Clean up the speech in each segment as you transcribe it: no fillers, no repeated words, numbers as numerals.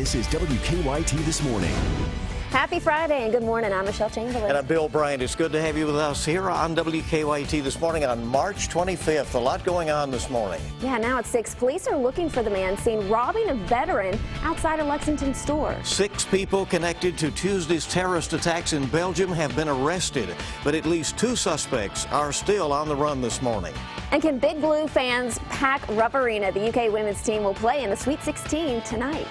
This is WKYT This Morning. Happy Friday and good morning. I'm Michelle Chamberlain. And I'm Bill Bryant. It's good to have you with us here on WKYT This Morning on March 25th. A lot going on this morning. Yeah, now at 6, police are looking for the man seen robbing a veteran outside a Lexington store. 6 people connected to Tuesday's terrorist attacks in Belgium have been arrested, but at least 2 suspects are still on the run this morning. And can Big Blue fans pack Rupp Arena? The UK women's team will play in the Sweet 16 tonight.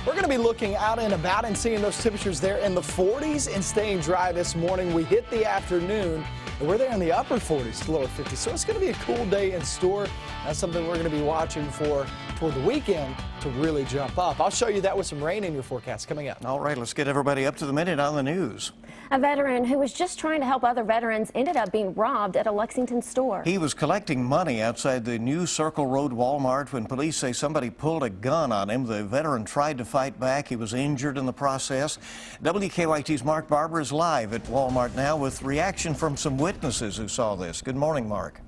We're going to be looking out and about and seeing those temperatures there in the 40s and staying dry this morning. We hit the afternoon and we're there in the upper 40s to lower 50s. So it's going to be a cool day in store. That's something we're going to be watching for toward the weekend to really jump up. I'll show you that with some rain in your forecast coming up. All right, let's get everybody up to the minute on the news. A veteran who was just trying to help other veterans ended up being robbed at a Lexington store. He was collecting money outside the New Circle Road Walmart when police say somebody pulled a gun on him. The veteran tried to fight back. He was injured in the process. WKYT's Mark Barber is live at Walmart now with reaction from some witnesses who saw this. Good morning, Mark.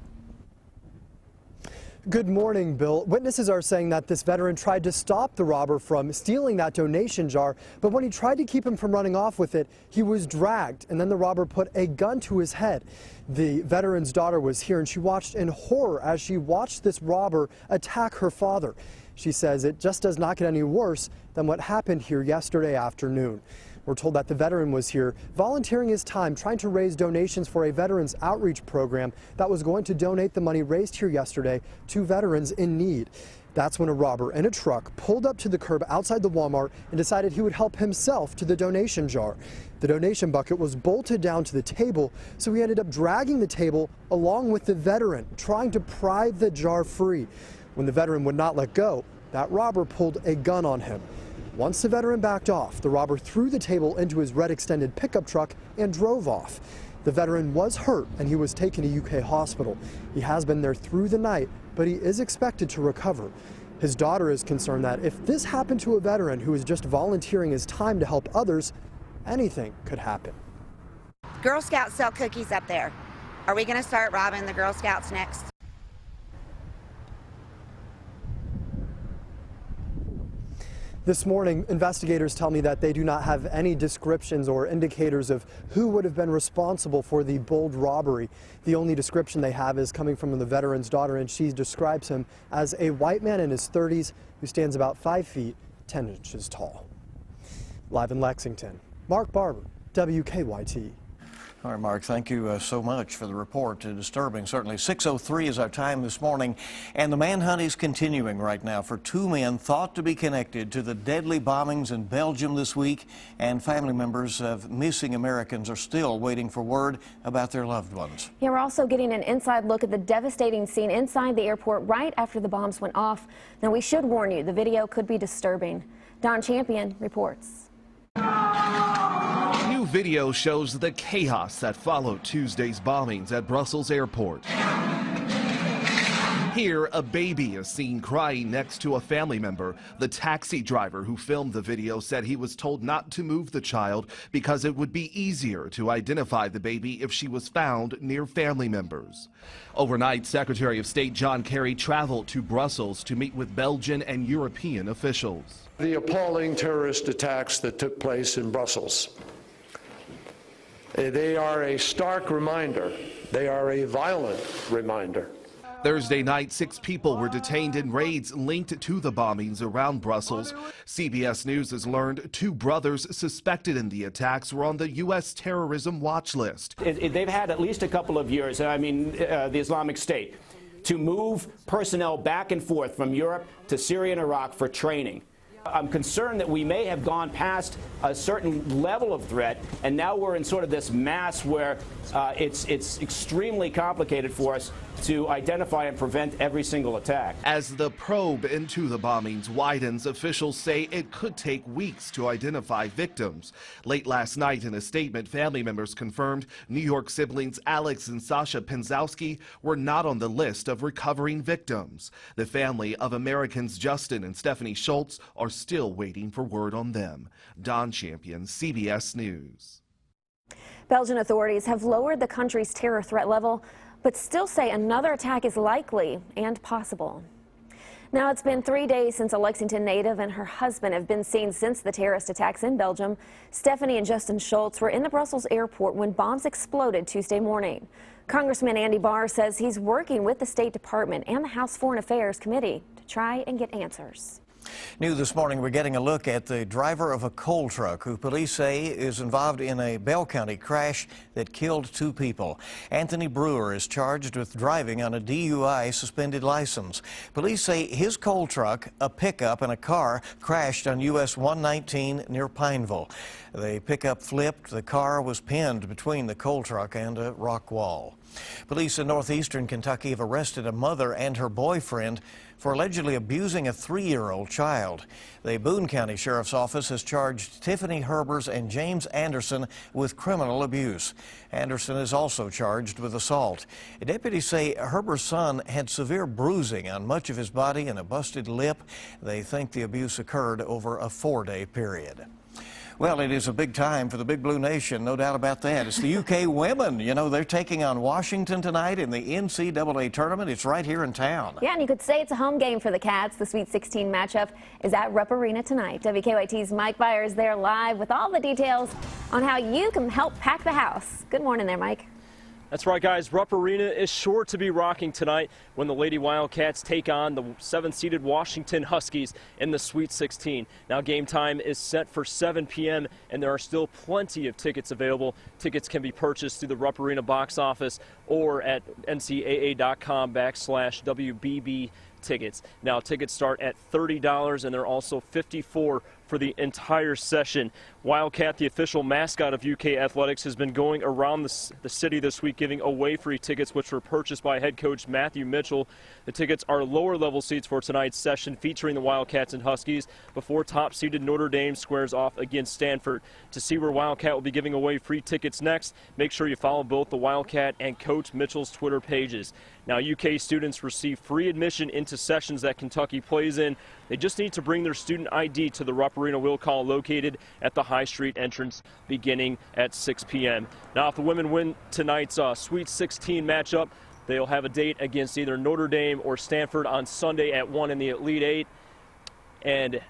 Good morning, Bill. Witnesses are saying that this veteran tried to stop the robber from stealing that donation jar, but when he tried to keep him from running off with it, he was dragged, and then the robber put a gun to his head. The veteran's daughter was here, and she watched in horror as she watched this robber attack her father. She says it just does not get any worse than what happened here yesterday afternoon. We're told that the veteran was here volunteering his time trying to raise donations for a veterans outreach program that was going to donate the money raised here yesterday to veterans in need. That's when a robber in a truck pulled up to the curb outside the Walmart and decided he would help himself to the donation jar. The donation bucket was bolted down to the table, so he ended up dragging the table along with the veteran, trying to pry the jar free. When the veteran would not let go, that robber pulled a gun on him. Once the veteran backed off, the robber threw the table into his red extended pickup truck and drove off. The veteran was hurt and he was taken to UK hospital. He has been there through the night, but he is expected to recover. His daughter is concerned that if this happened to a veteran who is just volunteering his time to help others, anything could happen. Girl Scouts sell cookies up there. Are we going to start robbing the Girl Scouts next? This morning, investigators tell me that they do not have any descriptions or indicators of who would have been responsible for the bold robbery. The only description they have is coming from the veteran's daughter, and she describes him as a white man in his 30s who stands about 5 feet 10 inches tall. Live in Lexington, Mark Barber, WKYT. All right, Mark, thank you so much for the report. Disturbing, certainly. 6:03 is our time this morning, and the manhunt is continuing right now for 2 men thought to be connected to the deadly bombings in Belgium this week, and family members of missing Americans are still waiting for word about their loved ones. Yeah, we're also getting an inside look at the devastating scene inside the airport right after the bombs went off. Now, we should warn you, the video could be disturbing. Don Champion reports. New video shows the chaos that followed Tuesday's bombings at Brussels airport. Here, a baby is seen crying next to a family member. The taxi driver who filmed the video said he was told not to move the child because it would be easier to identify the baby if she was found near family members. Overnight, Secretary of State John Kerry traveled to Brussels to meet with Belgian and European officials. The appalling terrorist attacks that took place in Brussels. They are a stark reminder. They are a violent reminder. Thursday night, 6 people were detained in raids linked to the bombings around Brussels. CBS News has learned 2 brothers suspected in the attacks were on the U.S. terrorism watch list. They've had at least a couple of years, the Islamic State, to move personnel back and forth from Europe to Syria and Iraq for training. I'm concerned that we may have gone past a certain level of threat, and now we're in sort of this mass where it's extremely complicated for us to identify and prevent every single attack. As the probe into the bombings widens, officials say it could take weeks to identify victims. Late last night, in a statement, family members confirmed New York siblings Alex and Sasha Penzowski were not on the list of recovering victims. The family of Americans Justin and Stephanie Schultz are still waiting for word on them. Don Champion, CBS News. Belgian authorities have lowered the country's terror threat level, but still say another attack is likely and possible. Now, it's been 3 days since a Lexington native and her husband have been seen since the terrorist attacks in Belgium. Stephanie and Justin Schultz were in the Brussels airport when bombs exploded Tuesday morning. Congressman Andy Barr says he's working with the State Department and the House Foreign Affairs Committee to try and get answers. New this morning, we're getting a look at the driver of a coal truck who police say is involved in a Bell County crash that killed 2 people. Anthony Brewer is charged with driving on a DUI suspended license. Police say his coal truck, a pickup, and a car crashed on US 119 near Pineville. The pickup flipped. The car was pinned between the coal truck and a rock wall. Police in northeastern Kentucky have arrested a mother and her boyfriend for allegedly abusing a 3-year-old child. The Boone County Sheriff's Office has charged Tiffany Herbers and James Anderson with criminal abuse. Anderson is also charged with assault. Deputies say Herbers' son had severe bruising on much of his body and a busted lip. They think the abuse occurred over a 4-day period. Well, it is a big time for the Big Blue Nation, no doubt about that. It's the UK women. You know, they're taking on Washington tonight in the NCAA tournament. It's right here in town. Yeah, and you could say it's a home game for the Cats. The Sweet 16 matchup is at Rupp Arena tonight. WKYT's Mike Byer is there live with all the details on how you can help pack the house. Good morning there, Mike. That's right, guys. Rupp Arena is sure to be rocking tonight when the Lady Wildcats take on the 7th-seeded Washington Huskies in the Sweet 16. Now, game time is set for 7 p.m., and there are still plenty of tickets available. Tickets can be purchased through the Rupp Arena box office or at ncaa.com/WBB tickets. Now, tickets start at $30, and they're also $54 for the entire session. Wildcat, the official mascot of UK Athletics, has been going around the city this week giving away free tickets, which were purchased by head coach Matthew Mitchell. The tickets are lower-level seats for tonight's session featuring the Wildcats and Huskies before top-seeded Notre Dame squares off against Stanford. To see where Wildcat will be giving away free tickets next, make sure you follow both the Wildcat and Coach Mitchell's Twitter pages. Now, UK students receive free admission into sessions that Kentucky plays in. They just need to bring their student ID to the Rupp Arena will call located at the High Street entrance beginning at 6 p.m. Now, if the women win tonight's Sweet 16 matchup, they'll have a date against either Notre Dame or Stanford on Sunday at 1 in the Elite Eight, and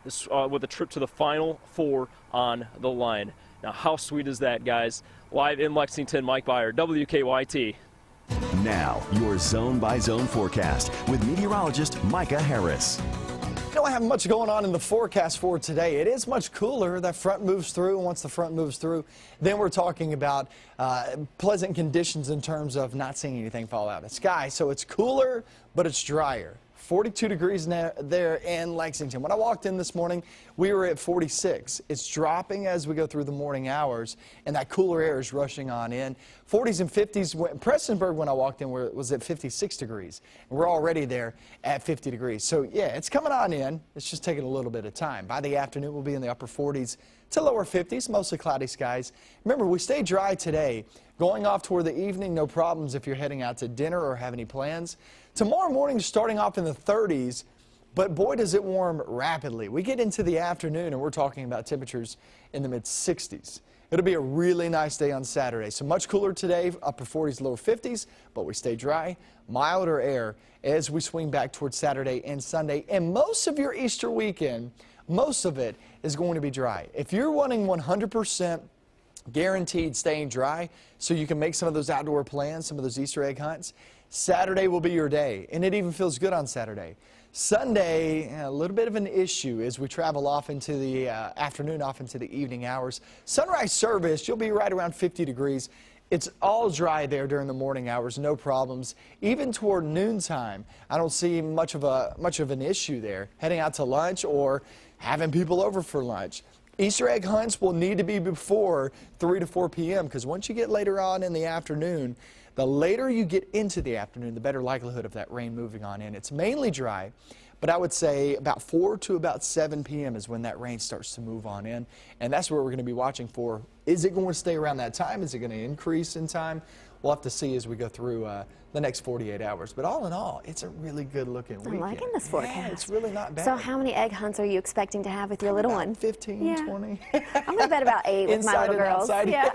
this, with a trip to the Final Four on the line. Now, how sweet is that, guys? Live in Lexington, Mike Byer, WKYT. Now, your zone-by-zone forecast with meteorologist Micah Harris. Don't have much going on in the forecast for today. It is much cooler. That front moves through, and once the front moves through, then we're talking about pleasant conditions in terms of not seeing anything fall out of the sky. So it's cooler, but it's drier. 42 degrees there in Lexington. When I walked in this morning, we were at 46. It's dropping as we go through the morning hours, and that cooler air is rushing on in. 40s and 50s. Prestonburg, when I walked in, was at 56 degrees. And we're already there at 50 degrees. So, yeah, it's coming on in. It's just taking a little bit of time. By the afternoon, we'll be in the upper 40s to lower 50s, mostly cloudy skies. Remember, we stay dry today. Going off toward the evening, no problems if you're heading out to dinner or have any plans. Tomorrow morning, starting off in the 30s, but boy, does it warm rapidly. We get into the afternoon, and we're talking about temperatures in the mid-60s. It'll be a really nice day on Saturday. So much cooler today, upper 40s, lower 50s, but we stay dry, milder air as we swing back towards Saturday and Sunday. And most of your Easter weekend, most of it is going to be dry. If you're wanting 100% guaranteed staying dry so you can make some of those outdoor plans, some of those Easter egg hunts, Saturday will be your day, and it even feels good on Saturday. Sunday, a little bit of an issue as we travel off into the afternoon, off into the evening hours. Sunrise service, you'll be right around 50 degrees. It's all dry there during the morning hours, no problems. Even toward noontime, I don't see much of an issue there, heading out to lunch or having people over for lunch. Easter egg hunts will need to be before 3 to 4 p.m. because once you get later on in the afternoon, the later you get into the afternoon, the better likelihood of that rain moving on in. It's mainly dry, but I would say about 4 to about 7 p.m. is when that rain starts to move on in, and that's what we're going to be watching for. Is it going to stay around that time? Is it going to increase in time? we'll have to see as we go through the next 48 hours. But all in all, it's a really good looking weekend. I'm liking this forecast. Yeah, it's really not bad. So how many egg hunts are you expecting to have with your little one? 15, 20. I'm going to bet about 8 with my little girls. Outside. Yeah.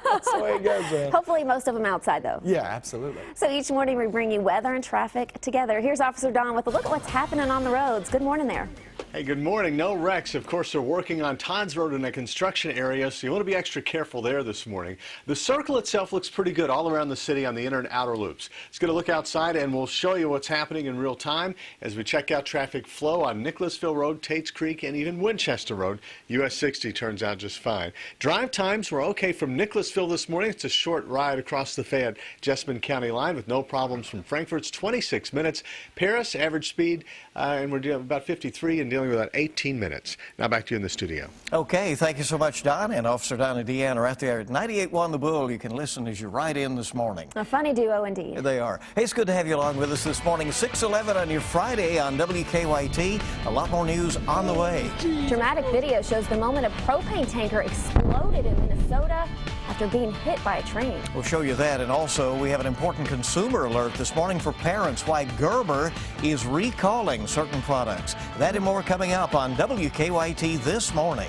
That's the way it goes, man. Hopefully most of them outside, though. Yeah, absolutely. So each morning we bring you weather and traffic together. Here's Officer Don with a look at what's happening on the roads. Good morning there. Hey, good morning. No wrecks. Of course, they're working on Todd's Road in a construction area, so you want to be extra careful there this morning. The circle itself looks pretty good all around the city on the inner and outer loops. Let's get a look outside, and we'll show you what's happening in real time as we check out traffic flow on Nicholasville Road, Tates Creek, and even Winchester Road. US 60 turns out just fine. Drive times were okay from Nicholasville this morning. It's a short ride across the Fayette-Jessamine County line with no problems from Frankfurt's 26 minutes. Paris, average speed, and we're doing about 53 and dealing with about 18 minutes. Now back to you in the studio. Okay, thank you so much, Don. And Officer Don and Deanne are out there at 98.1 The Bull. You can listen as you ride in this morning. A funny duo indeed. They are. Hey, it's good to have you along with us this morning. 6:11 on your Friday on WKYT. A lot more news on the way. Dramatic video shows the moment a propane tanker exploded in Minnesota after being hit by a train. We'll show you that, and also we have an important consumer alert this morning for parents why Gerber is recalling certain products. That and more coming up on WKYT this morning.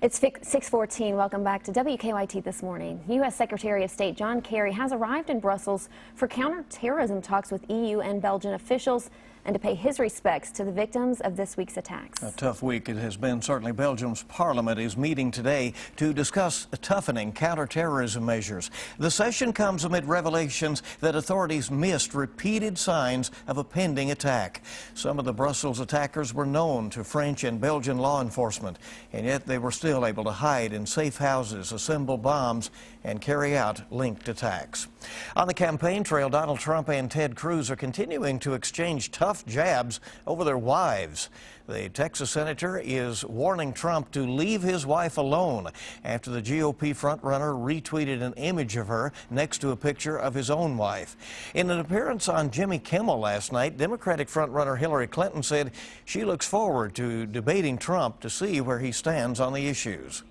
It's 6:14. Welcome back to WKYT this morning. U.S. Secretary of State John Kerry has arrived in Brussels for counterterrorism talks with EU and Belgian officials and to pay his respects to the victims of this week's attacks. A tough week it has been. Certainly Belgium's parliament is meeting today to discuss toughening counterterrorism measures. The session comes amid revelations that authorities missed repeated signs of a pending attack. Some of the Brussels attackers were known to French and Belgian law enforcement, and yet they were still able to hide in safe houses, assemble bombs, and carry out linked attacks. On the campaign trail, Donald Trump and Ted Cruz are continuing to exchange tough jabs over their wives. The Texas senator is warning Trump to leave his wife alone after the GOP frontrunner retweeted an image of her next to a picture of his own wife. In an appearance on Jimmy Kimmel last night, Democratic frontrunner Hillary Clinton said she looks forward to debating Trump to see where he stands on the issues.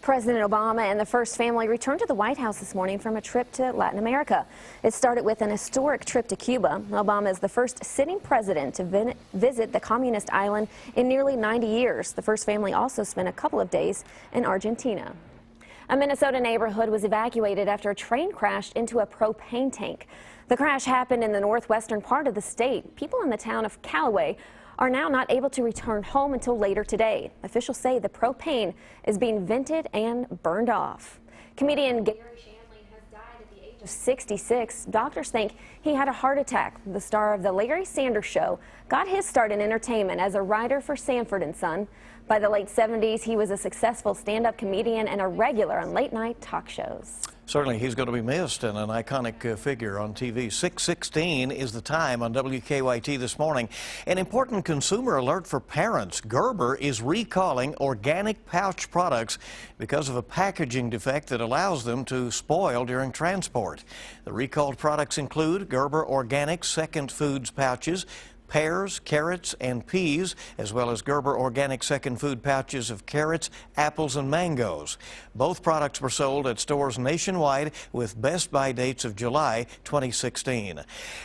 President Obama and the First Family returned to the White House this morning from a trip to Latin America. It started with an historic trip to Cuba. Obama is the first sitting president to visit the communist island in nearly 90 years. The First Family also spent a couple of days in Argentina. A Minnesota neighborhood was evacuated after a train crashed into a propane tank. The crash happened in the northwestern part of the state. People in the town of Callaway are now not able to return home until later today. Officials say the propane is being vented and burned off. Comedian Gary Shandling has died at the age of 66. Doctors think he had a heart attack. The star of The Larry Sanders Show got his start in entertainment as a writer for Sanford & Son. By the late 70s, he was a successful stand-up comedian and a regular on late-night talk shows. Certainly, he's going to be missed and an iconic figure on TV. 6:16 is the time on WKYT this morning. An important consumer alert for parents. Gerber is recalling organic pouch products because of a packaging defect that allows them to spoil during transport. The recalled products include Gerber Organic Second Foods pouches, pears, carrots, and peas, as well as Gerber Organic Second Food pouches of carrots, apples, and mangoes. Both products were sold at stores nationwide with best buy dates of July 2016.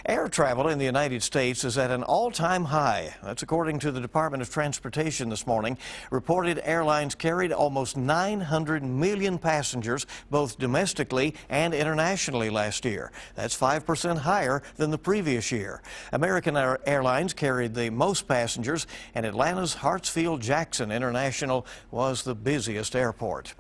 Air travel in the United States is at an all-time high. That's according to the Department of Transportation this morning. Reported airlines carried almost 900 million passengers, both domestically and internationally last year. That's 5% higher than the previous year. American Airlines carried the most passengers, and Atlanta's Hartsfield-Jackson International was the busiest airport.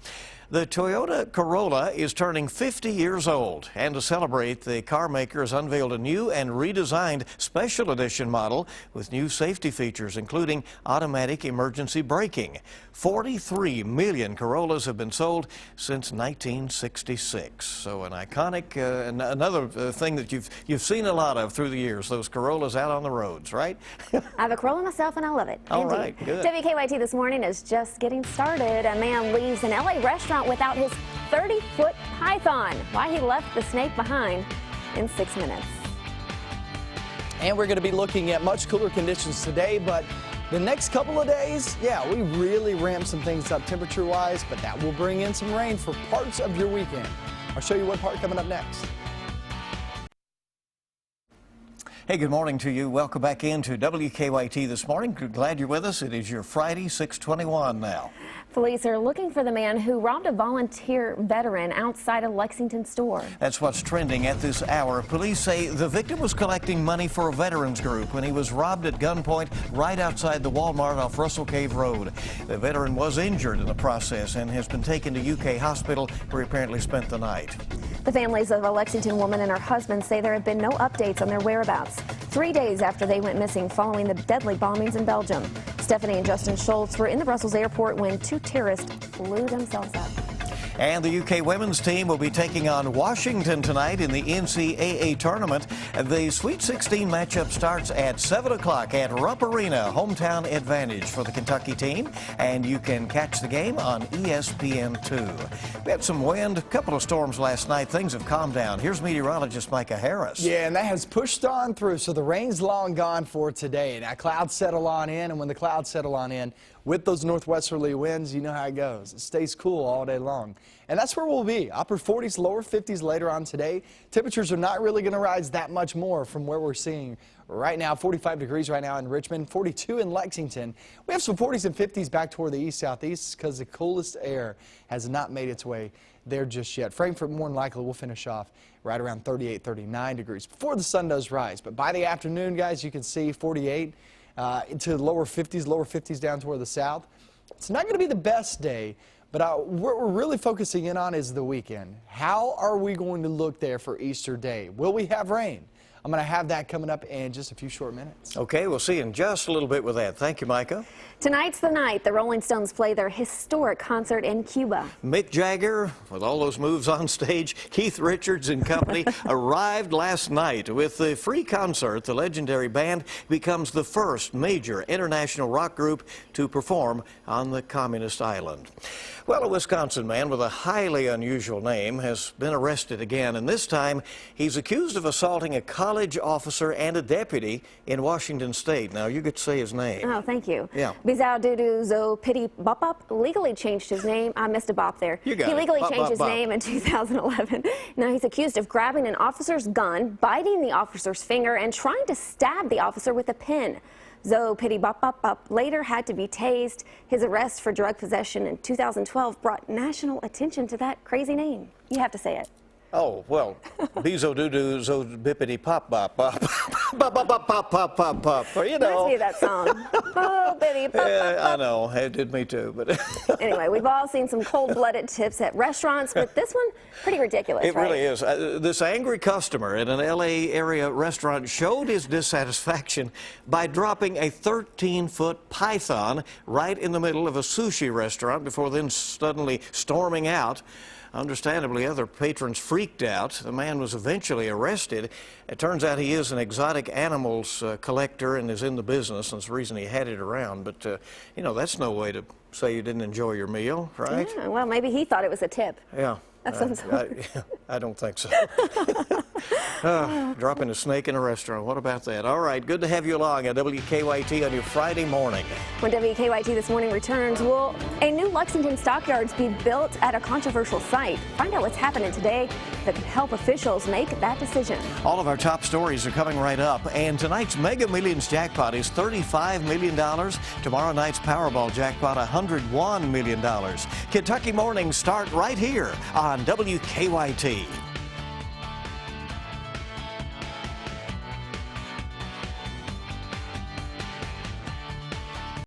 The Toyota Corolla is turning 50 years old, and to celebrate, the car maker has unveiled a new and redesigned special edition model with new safety features, including automatic emergency braking. 43 million Corollas have been sold since 1966. So an iconic, another thing that you've seen a lot of through the years, those Corollas out on the roads, right? I have a Corolla myself, and I love it. All Indeed. right, good. WKYT this morning is just getting started. A man leaves an LA restaurant without his 30-foot python. Why he left the snake behind in 6 minutes. And we're going to be looking at much cooler conditions today, but The next couple of days, yeah, we really ramp some things up temperature-wise, but that will bring in some rain for parts of your weekend. I'll show you what part coming up next. Hey, good morning to you. Welcome back into WKYT this morning. Glad you're with us. It is your Friday, 6:21 now. Police are looking for the man who robbed a volunteer veteran outside a Lexington store. That's what's trending at this hour. Police say the victim was collecting money for a veterans group when he was robbed at gunpoint right outside the Walmart off Russell Cave Road. The veteran was injured in the process and has been taken to UK Hospital, where he apparently spent the night. The families of a Lexington woman and her husband say there have been no updates on their whereabouts 3 days after they went missing following the deadly bombings in Belgium. Stephanie and Justin Schultz were in the Brussels airport when two terrorists blew themselves up. And the UK women's team will be taking on Washington tonight in the NCAA tournament. The Sweet 16 matchup starts at 7 o'clock at Rupp Arena. Hometown advantage for the Kentucky team. And you can catch the game on ESPN2. We had some wind, a couple of storms last night. Things have calmed down. Here's meteorologist Micah Harris. Yeah, and that has pushed on through, so the rain's long gone for today. Now, clouds settle on in, and when the clouds settle on in, with those northwesterly winds, you know how it goes. It stays cool all day long. And that's where we'll be. Upper 40s, lower 50s later on today. Temperatures are not really going to rise that much more from where we're seeing right now. 45 degrees right now in Richmond, 42 in Lexington. We have some 40s and 50s back toward the east-southeast because the coolest air has not made its way there just yet. Frankfort, more than likely, will finish off right around 38, 39 degrees before the sun does rise. But by the afternoon, guys, you can see 48. Into the lower 50s down toward the south. It's not going to be the best day, but what we're really focusing in on is the weekend. How are we going to look there for Easter Day? Will we have rain? I'm going to have that coming up in just a few short minutes. Okay, we'll see you in just a little bit with that. Thank you, Micah. Tonight's the night the Rolling Stones play their historic concert in Cuba. Mick Jagger, with all those moves on stage, Keith Richards and company, arrived last night. With the free concert, the legendary band becomes the first major international rock group to perform on the communist island. Well, a Wisconsin man with a highly unusual name has been arrested again, and this time he's accused of assaulting a college officer and a deputy in Washington State. Now, you get to say his name. Oh, thank you. Yeah. Bizao Dudu Zo Pity Bop legally changed his name. I missed a bop there. You got he it. legally Bop, changed bop, his bop. name in 2011. Now he's accused of grabbing an officer's gun, biting the officer's finger, and trying to stab the officer with a pin. Zo Pity Bop later had to be tased. His arrest for drug possession in 2012 brought national attention to that crazy name. You have to say it. Oh, well, Bezo Doo Zo Bippity Pop Bop Bop Bop Bop Bop Pop Pop Pop Pop. You know. Reminds me of that song. Oh, bitty pop, Yeah, pop, pop. I know. It did me too. But Anyway, we've all seen some cold-blooded tips at restaurants, but this one, pretty ridiculous, it right? really is. This angry customer at an L.A. area restaurant showed his dissatisfaction by dropping a 13-foot python right in the middle of a sushi restaurant before then suddenly storming out. Understandably, other patrons freaked out. The man was eventually arrested. It turns out he is an exotic animals collector and is in the business, and that's the reason he had it around. But, you know, that's no way to say you didn't enjoy your meal, right? Yeah, well, maybe he thought it was a tip. Yeah. Of some sort. I don't think so. Dropping a snake in a restaurant. What about that? All right, good to have you along at WKYT on your Friday morning. When WKYT This Morning returns, will a new Lexington stockyards be built at a controversial site? Find out what's happening today that could help officials make that decision. All of our top stories are coming right up, and tonight's Mega Millions jackpot is $35 million. Tomorrow night's Powerball jackpot, $101 million. Kentucky mornings start right here on WKYT.